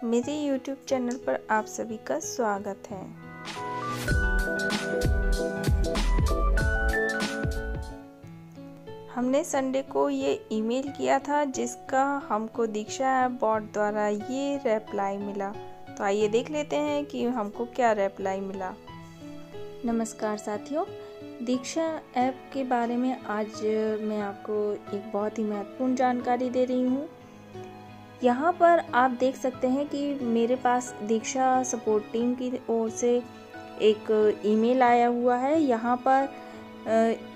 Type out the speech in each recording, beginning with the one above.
मेरे YouTube channel पर आप सभी का स्वागत है। हमने संडे को ये ईमेल किया था जिसका हमको दीक्षा ऐप बॉट द्वारा ये रिप्लाई मिला। तो आइए देख लेते हैं कि हमको क्या रिप्लाई मिला। नमस्कार साथियों, दीक्षा ऐप के बारे में आज मैं आपको एक बहुत ही महत्वपूर्ण जानकारी दे रही हूँ। यहाँ पर आप देख सकते हैं कि मेरे पास दीक्षा सपोर्ट टीम की ओर से एक ईमेल आया हुआ है। यहाँ पर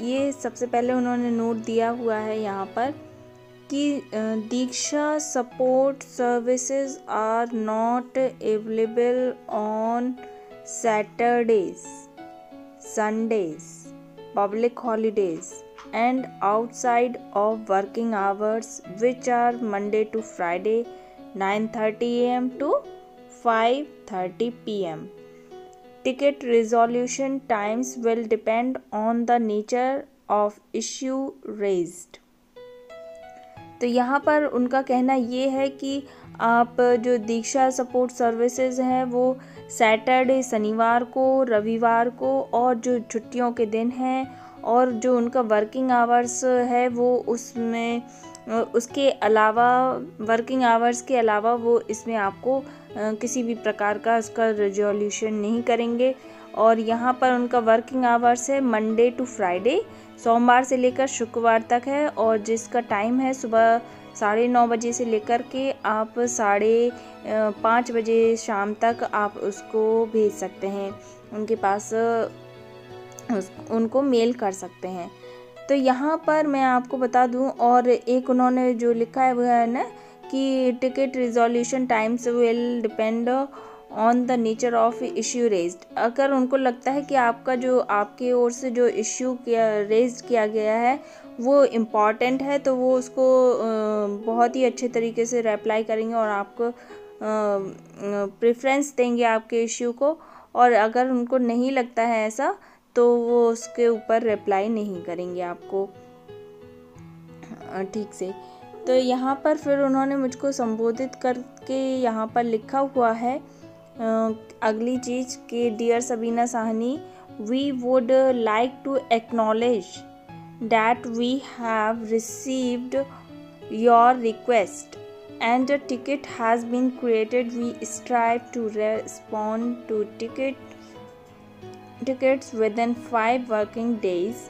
ये सबसे पहले उन्होंने नोट दिया हुआ है यहाँ पर कि Diksha support services are not available on Saturdays, Sundays, public holidays and outside of working hours, which are Monday to Friday 9:30 a.m. to 5:30 p.m. Ticket resolution times will depend on the nature of issue raised. तो यहाँ पर उनका कहना ये है कि आप जो दीक्षा सपोर्ट सर्विसेज हैं वो सैटरडे, शनिवार को, रविवार को और जो छुट्टियों के दिन हैं और जो उनका वर्किंग आवर्स है वो उसमें उसके अलावा वर्किंग आवर्स के अलावा वो इसमें आपको किसी भी प्रकार का उसका रिजोल्यूशन नहीं करेंगे। और यहाँ पर उनका वर्किंग आवर्स है मंडे टू फ्राइडे, सोमवार से लेकर शुक्रवार तक है और जिसका टाइम है सुबह 9:30 बजे से लेकर के आप 5:30 बजे शाम तक आप उसको भेज सकते हैं, उनके पास उनको मेल कर सकते हैं। तो यहाँ पर मैं आपको बता दूं, और एक उन्होंने जो लिखा है वो है ना कि ticket resolution times will depend on the nature of issue raised. अगर उनको लगता है कि आपका जो आपके ओर से जो इश्यू रेज किया गया है वो इम्पॉर्टेंट है तो वो उसको बहुत ही अच्छे तरीके से रिप्लाई करेंगे और आपको प्रेफरेंस देंगे आपके इश्यू को। और अगर उनको नहीं लगता है ऐसा तो वो उसके ऊपर रिप्लाई नहीं करेंगे आपको ठीक से। तो यहाँ पर फिर उन्होंने मुझको संबोधित करके यहाँ पर लिखा हुआ है अगली चीज़ कि dear Sabina Sahni, we would like to acknowledge that we have received your request and a ticket has been created. We strive to respond to tickets within 5 working days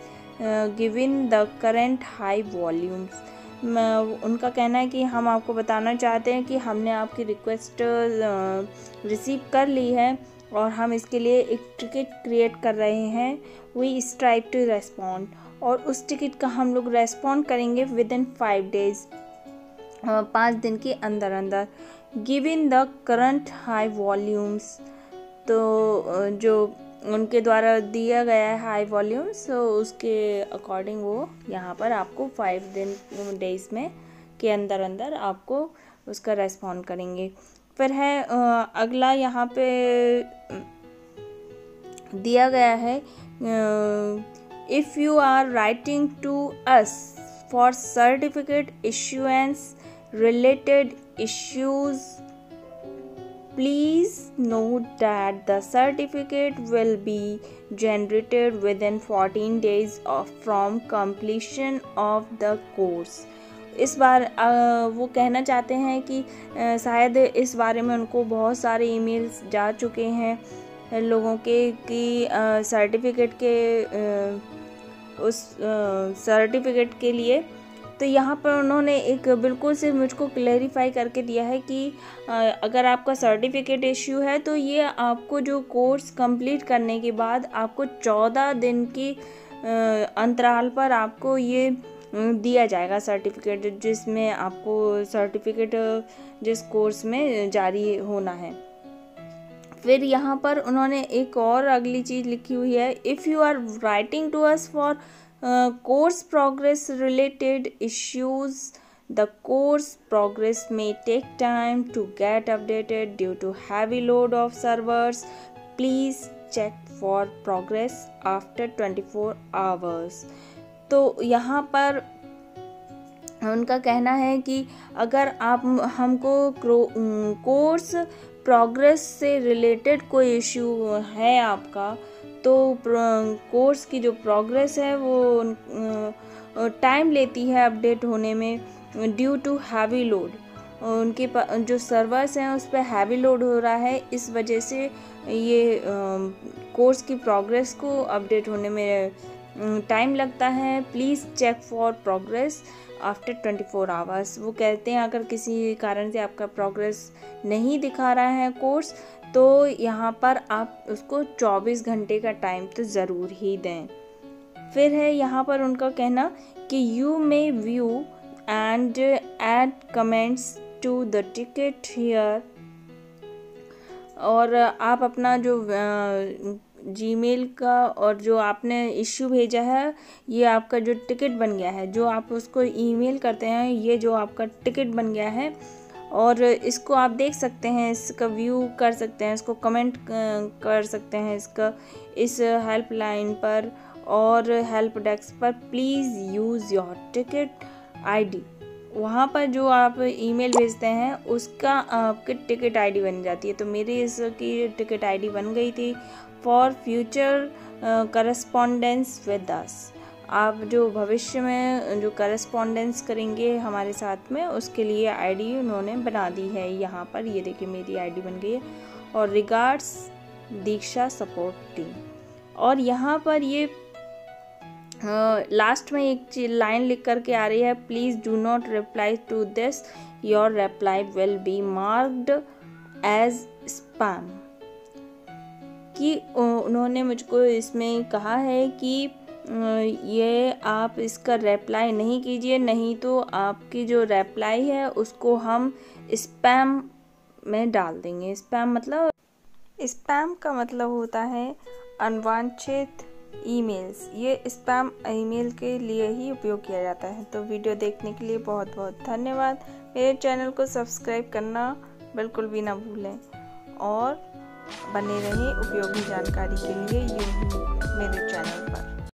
given the current high volumes. उनका कहना है कि हम आपको बताना चाहते हैं कि हमने आपकी रिक्वेस्ट रिसीव कर ली है और हम इसके लिए एक टिकट क्रिएट कर रहे हैं। वी स्ट्राइव टू रेस्पॉन्ड, और उस टिकट का हम लोग रेस्पॉन्ड करेंगे विदिन 5 डेज, 5 दिन के अंदर अंदर, given the current high volumes. तो जो उनके द्वारा दिया गया है हाई वॉल्यूम्स तो उसके अकॉर्डिंग वो यहाँ पर आपको 5 डेज में के अंदर अंदर आपको उसका रेस्पॉन्ड करेंगे। फिर है अगला यहाँ पे दिया गया है if you are writing to us for certificate issuance related issues, please note that the certificate will be generated within 14 days from completion of the course. इस बार वो कहना चाहते हैं कि शायद इस बारे में उनको बहुत सारे ईमेल्स जा चुके हैं लोगों के कि सर्टिफिकेट के उस सर्टिफिकेट के लिए। तो यहाँ पर उन्होंने एक बिल्कुल से मुझको क्लैरिफाई करके दिया है कि अगर आपका सर्टिफिकेट इश्यू है तो ये आपको जो कोर्स कंप्लीट करने के बाद आपको 14 दिन की अंतराल पर आपको ये दिया जाएगा सर्टिफिकेट, जिसमें आपको सर्टिफिकेट जिस कोर्स में जारी होना है। फिर यहाँ पर उन्होंने एक और अगली चीज़ लिखी हुई है, if you are writing to us for course progress related issues, the course progress may take time to get updated due to heavy load of servers. Please check for progress after 24 hours. तो यहाँ पर उनका कहना है कि अगर आप हमको कोर्स प्रोग्रेस से रिलेटेड कोई इश्यू है आपका, तो कोर्स की जो प्रोग्रेस है वो टाइम लेती है अपडेट होने में ड्यू टू हैवी लोड। उनके जो सर्वर्स हैं उस पर हैवी लोड हो रहा है, इस वजह से ये कोर्स की प्रोग्रेस को अपडेट होने में टाइम लगता है। Please check for progress after 24 hours. वो कहते हैं अगर किसी कारण से आपका प्रोग्रेस नहीं दिखा रहा है कोर्स, तो यहाँ पर आप उसको 24 घंटे का टाइम तो ज़रूर ही दें। फिर है यहाँ पर उनका कहना कि you may view and add comments to the ticket here. और आप अपना जो जीमेल का और जो आपने इश्यू भेजा है, ये आपका जो टिकट बन गया है, जो आप उसको ईमेल करते हैं, ये जो आपका टिकट बन गया है, और इसको आप देख सकते हैं, इसका व्यू कर सकते हैं, इसको कमेंट कर सकते हैं इसका इस हेल्पलाइन पर और हेल्प डेस्क पर। Please use your ticket ID. वहाँ पर जो आप ईमेल भेजते हैं उसका आपके टिकट आईडी बन जाती है। तो मेरी इसकी टिकट आईडी बन गई थी for future correspondence with us. आप जो भविष्य में जो करस्पॉन्डेंस करेंगे हमारे साथ में, उसके लिए आईडी उन्होंने बना दी है। यहाँ पर ये देखिए मेरी आईडी बन गई है। और रिगार्ड्स दीक्षा सपोर्ट टीम। और यहाँ पर ये लास्ट में एक लाइन लिख करके आ रही है, please do not reply to this, your reply will be marked as spam. कि उन्होंने मुझको इसमें कहा है कि ये आप इसका रिप्लाई नहीं कीजिए, नहीं तो आपकी जो रिप्लाई है उसको हम स्पैम में डाल देंगे। स्पैम का मतलब होता है अनवांछित ईमेल्स। ये स्पैम ईमेल के लिए ही उपयोग किया जाता है। तो वीडियो देखने के लिए बहुत बहुत धन्यवाद। मेरे चैनल को सब्सक्राइब करना बिल्कुल भी ना भूलें और बने रहें उपयोगी जानकारी के लिए यूं ही मेरे चैनल पर।